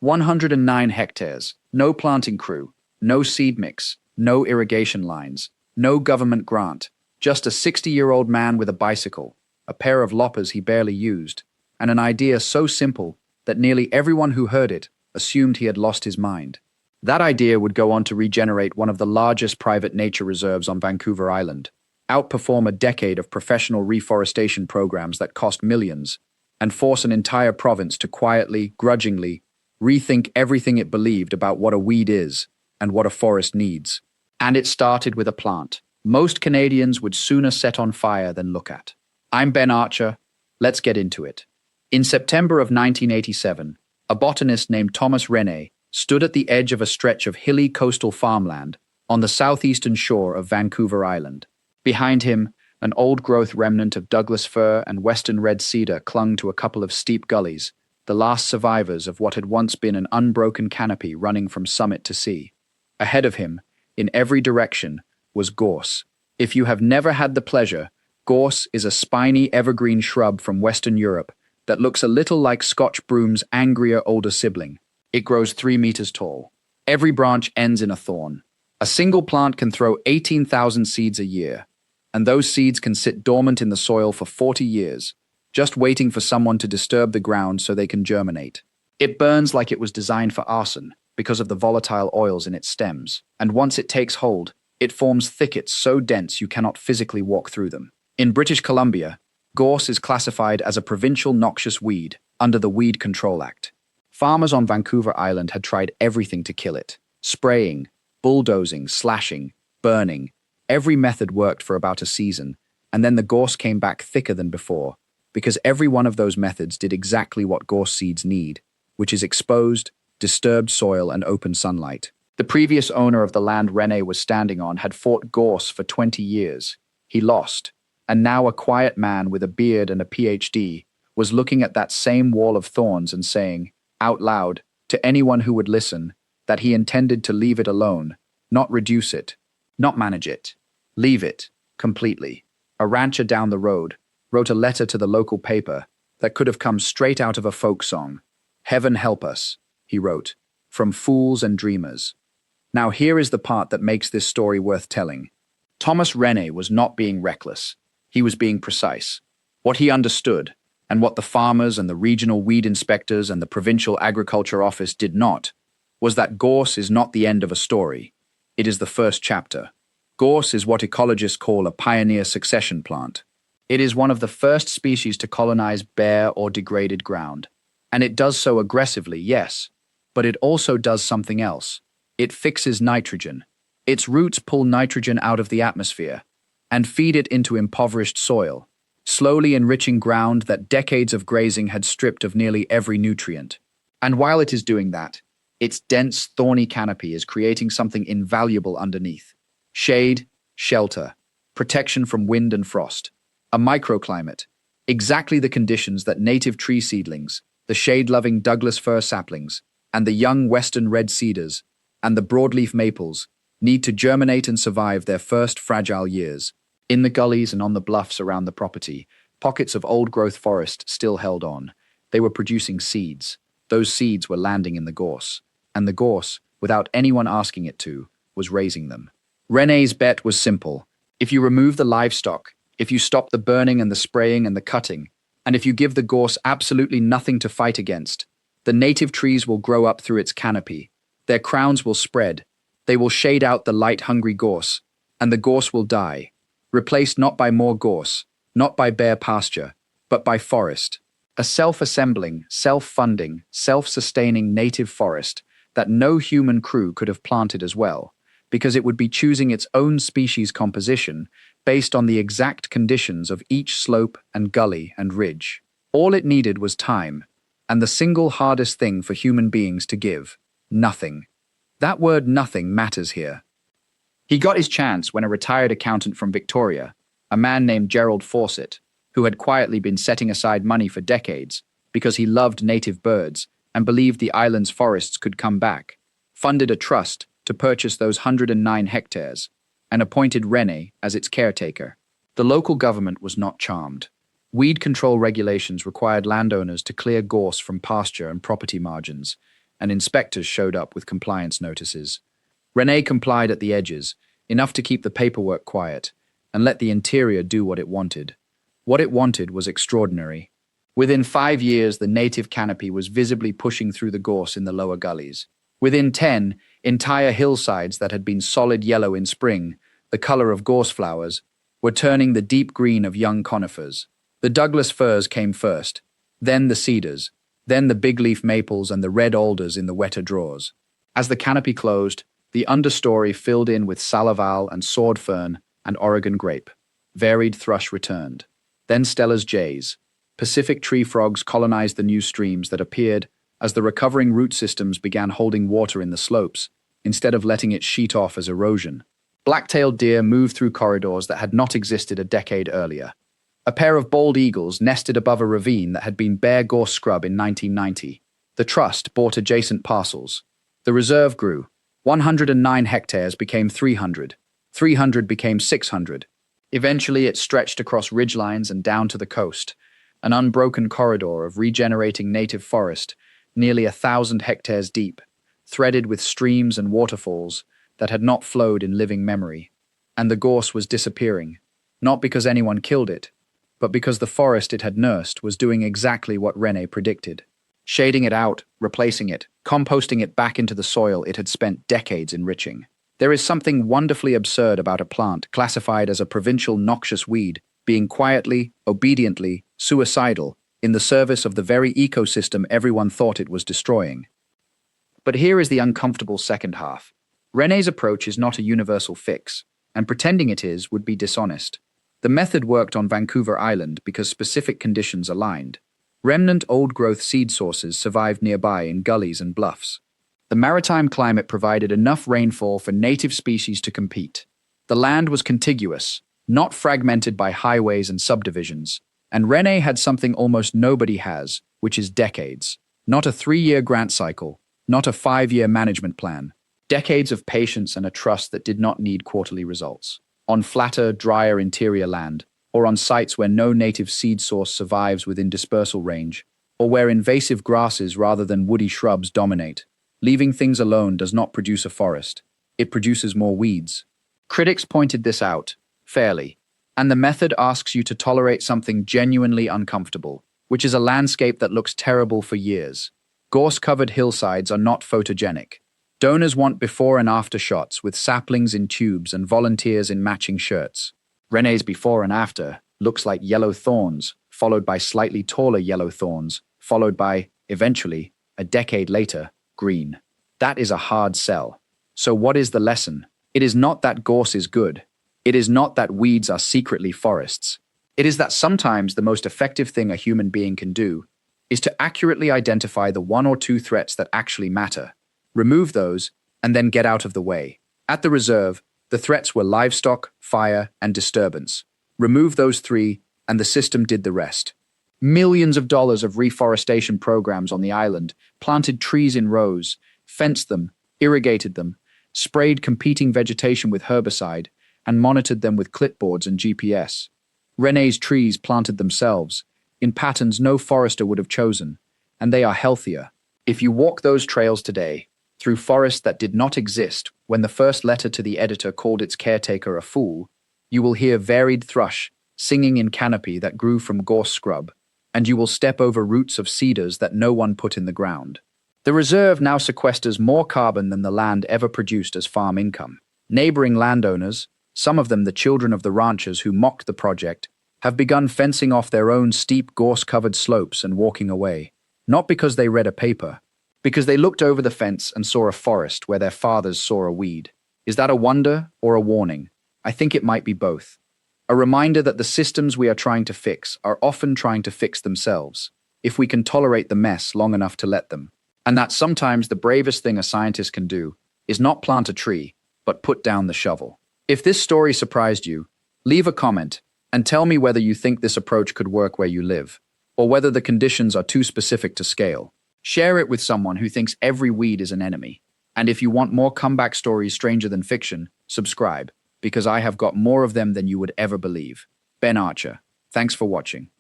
109 hectares, no planting crew, no seed mix, no irrigation lines, no government grant, just a 60-year-old man with a bicycle, a pair of loppers he barely used, and an idea so simple that nearly everyone who heard it assumed he had lost his mind. That idea would go on to regenerate one of the largest private nature reserves on Vancouver Island, outperform a decade of professional reforestation programs that cost millions, and force an entire province to quietly, grudgingly, rethink everything it believed about what a weed is and what a forest needs. And it started with a plant most Canadians would sooner set on fire than look at. I'm Ben Archer. Let's get into it. In September of 1987, a botanist named Thomas Rene stood at the edge of a stretch of hilly coastal farmland on the southeastern shore of Vancouver Island. Behind him, an old-growth remnant of Douglas fir and western red cedar clung to a couple of steep gullies, the last survivors of what had once been an unbroken canopy running from summit to sea. Ahead of him, in every direction, was gorse. If you have never had the pleasure, gorse is a spiny evergreen shrub from Western Europe that looks a little like Scotch broom's angrier older sibling. It grows 3 meters tall. Every branch ends in a thorn. A single plant can throw 18,000 seeds a year, and those seeds can sit dormant in the soil for 40 years, just waiting for someone to disturb the ground so they can germinate. It burns like it was designed for arson because of the volatile oils in its stems, and once it takes hold, it forms thickets so dense you cannot physically walk through them. In British Columbia, gorse is classified as a provincial noxious weed under the Weed Control Act. Farmers on Vancouver Island had tried everything to kill it. Spraying, bulldozing, slashing, burning. Every method worked for about a season, and then the gorse came back thicker than before, because every one of those methods did exactly what gorse seeds need, which is exposed, disturbed soil and open sunlight. The previous owner of the land Rene was standing on had fought gorse for 20 years. He lost, and now a quiet man with a beard and a PhD was looking at that same wall of thorns and saying, out loud, to anyone who would listen, that he intended to leave it alone, not reduce it, not manage it. Leave it, completely. A rancher down the road wrote a letter to the local paper that could have come straight out of a folk song. Heaven help us, he wrote, from fools and dreamers. Now here is the part that makes this story worth telling. Thomas Rene was not being reckless. He was being precise. What he understood, and what the farmers and the regional weed inspectors and the provincial agriculture office did not, was that gorse is not the end of a story. It is the first chapter. Gorse is what ecologists call a pioneer succession plant. It is one of the first species to colonize bare or degraded ground. And it does so aggressively, yes, but it also does something else. It fixes nitrogen. Its roots pull nitrogen out of the atmosphere and feed it into impoverished soil, slowly enriching ground that decades of grazing had stripped of nearly every nutrient. And while it is doing that, its dense, thorny canopy is creating something invaluable underneath. Shade, shelter, protection from wind and frost, a microclimate, exactly the conditions that native tree seedlings, the shade-loving Douglas fir saplings, and the young western red cedars, and the broadleaf maples need to germinate and survive their first fragile years. In the gullies and on the bluffs around the property, pockets of old-growth forest still held on. They were producing seeds. Those seeds were landing in the gorse, and the gorse, without anyone asking it to, was raising them. Rene's bet was simple. If you remove the livestock, if you stop the burning and the spraying and the cutting, and if you give the gorse absolutely nothing to fight against, the native trees will grow up through its canopy. Their crowns will spread. They will shade out the light-hungry gorse, and the gorse will die, replaced not by more gorse, not by bare pasture, but by forest. A self-assembling, self-funding, self-sustaining native forest that no human crew could have planted as well, because it would be choosing its own species composition based on the exact conditions of each slope and gully and ridge. All it needed was time, and the single hardest thing for human beings to give: nothing. That word nothing matters here. He got his chance when a retired accountant from Victoria, a man named Gerald Fawcett, who had quietly been setting aside money for decades because he loved native birds and believed the island's forests could come back, funded a trust to purchase those 109 hectares and appointed Rene as its caretaker. The local government was not charmed. Weed control regulations required landowners to clear gorse from pasture and property margins, and inspectors showed up with compliance notices. Renee complied at the edges, enough to keep the paperwork quiet, and let the interior do what it wanted. What it wanted was extraordinary. Within 5 years, the native canopy was visibly pushing through the gorse in the lower gullies. Within 10, entire hillsides that had been solid yellow in spring, the color of gorse flowers, were turning the deep green of young conifers. The Douglas firs came first, then the cedars, then the big-leaf maples and the red alders in the wetter draws. As the canopy closed, the understory filled in with salaval and sword fern and Oregon grape. Varied thrush returned. Then Stella's jays. Pacific tree frogs colonized the new streams that appeared as the recovering root systems began holding water in the slopes, instead of letting it sheet off as erosion. Black-tailed deer moved through corridors that had not existed a decade earlier. A pair of bald eagles nested above a ravine that had been bare gorse scrub in 1990. The trust bought adjacent parcels. The reserve grew. 109 hectares became 300. 300 became 600. Eventually, it stretched across ridgelines and down to the coast, an unbroken corridor of regenerating native forest, nearly 1,000 hectares deep, threaded with streams and waterfalls that had not flowed in living memory. And the gorse was disappearing, not because anyone killed it, but because the forest it had nursed was doing exactly what Renee predicted. Shading it out, replacing it, composting it back into the soil it had spent decades enriching. There is something wonderfully absurd about a plant classified as a provincial noxious weed being quietly, obediently, suicidal in the service of the very ecosystem everyone thought it was destroying. But here is the uncomfortable second half. Renee's approach is not a universal fix, and pretending it is would be dishonest. The method worked on Vancouver Island because specific conditions aligned. Remnant old-growth seed sources survived nearby in gullies and bluffs. The maritime climate provided enough rainfall for native species to compete. The land was contiguous, not fragmented by highways and subdivisions, and Renee had something almost nobody has, which is decades. Not a 3-year grant cycle, not a 5-year management plan. Decades of patience and a trust that did not need quarterly results. On flatter, drier interior land, or on sites where no native seed source survives within dispersal range, or where invasive grasses rather than woody shrubs dominate. Leaving things alone does not produce a forest. It produces more weeds. Critics pointed this out, fairly, and the method asks you to tolerate something genuinely uncomfortable, which is a landscape that looks terrible for years. Gorse-covered hillsides are not photogenic. Donors want before and after shots with saplings in tubes and volunteers in matching shirts. Renee's before and after looks like yellow thorns, followed by slightly taller yellow thorns, followed by, eventually, a decade later, green. That is a hard sell. So what is the lesson? It is not that gorse is good. It is not that weeds are secretly forests. It is that sometimes the most effective thing a human being can do is to accurately identify the 1 or 2 threats that actually matter. Remove those, and then get out of the way. At the reserve, the threats were livestock, fire, and disturbance. Remove those 3, and the system did the rest. Millions of dollars of reforestation programs on the island, planted trees in rows, fenced them, irrigated them, sprayed competing vegetation with herbicide, and monitored them with clipboards and GPS. Renee's trees planted themselves, in patterns no forester would have chosen, and they are healthier. If you walk those trails today, through forests that did not exist when the first letter to the editor called its caretaker a fool, you will hear varied thrush singing in canopy that grew from gorse scrub, and you will step over roots of cedars that no one put in the ground. The reserve now sequesters more carbon than the land ever produced as farm income. Neighboring landowners, some of them the children of the ranchers who mocked the project, have begun fencing off their own steep gorse-covered slopes and walking away, not because they read a paper, because they looked over the fence and saw a forest where their fathers saw a weed. Is that a wonder or a warning? I think it might be both. A reminder that the systems we are trying to fix are often trying to fix themselves, if we can tolerate the mess long enough to let them. And that sometimes the bravest thing a scientist can do is not plant a tree, but put down the shovel. If this story surprised you, leave a comment and tell me whether you think this approach could work where you live, or whether the conditions are too specific to scale. Share it with someone who thinks every weed is an enemy. And if you want more comeback stories stranger than fiction, subscribe, because I have got more of them than you would ever believe. Ben Archer. Thanks for watching.